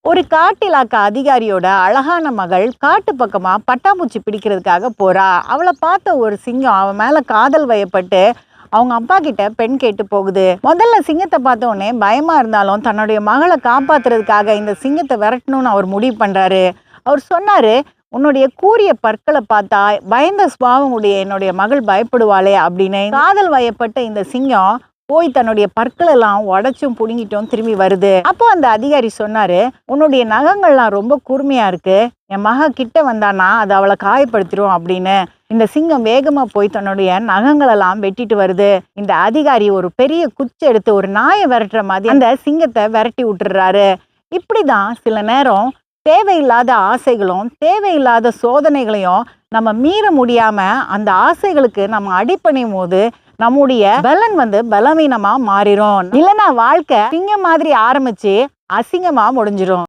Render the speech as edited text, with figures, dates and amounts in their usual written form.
ஒரு காட்டிலாக்க அதிகாரியோட அழகான மகள் காட்டு பக்கமா பட்டாம்பூச்சி பிடிக்கிறதுக்காக போறா. அவளை பார்த்த ஒரு சிங்கம் அவன் மேல காதல் வயப்பட்டு அவங்க அப்பா கிட்ட பெண் கேட்டு போகுது. முதல்ல சிங்கத்தை பார்த்த உடனே பயமா இருந்தாலும் தன்னுடைய மகளை காப்பாத்துறதுக்காக இந்த சிங்கத்தை விரட்டணும்னு அவர் முடிவு பண்றாரு. அவர் சொன்னாரு, உன்னுடைய கூரிய பற்களை பார்த்தா பயந்த சுபாவம் உடைய என்னுடைய மகள் பயப்படுவாளே அப்படின்னு. காதல் வயப்பட்ட இந்த சிங்கம் போய் தன்னுடைய பற்களெல்லாம் உடைச்சும் புடுங்கிட்டும் திரும்பி வருது. அப்போ அந்த அதிகாரி சொன்னாரு, உன்னுடைய நகங்கள்லாம் ரொம்ப கூர்மையா இருக்கு, என் மக கிட்ட வந்தானா அது அவளை காயப்படுத்திடும் அப்படின்னு. இந்த சிங்கம் வேகமா போய் தன்னுடைய நகங்களெல்லாம் வெட்டிட்டு வருது. இந்த அதிகாரி ஒரு பெரிய குச்சி எடுத்து ஒரு நாயை விரட்டுற மாதிரி அந்த சிங்கத்தை விரட்டி விட்டுறாரு. இப்படிதான் சில நேரம் தேவையில்லாத ஆசைகளும் தேவையில்லாத சோதனைகளையும் நம்ம மீற முடியாம அந்த ஆசைகளுக்கு நம்ம அடிபணியும் போது நம்முடைய பலன் பலவீனமா மாறிடும். இல்லைன்னா வாழ்க்கை சிங்கம் மாதிரி ஆரம்பிச்சு அசிங்கமா முடிஞ்சிடும்.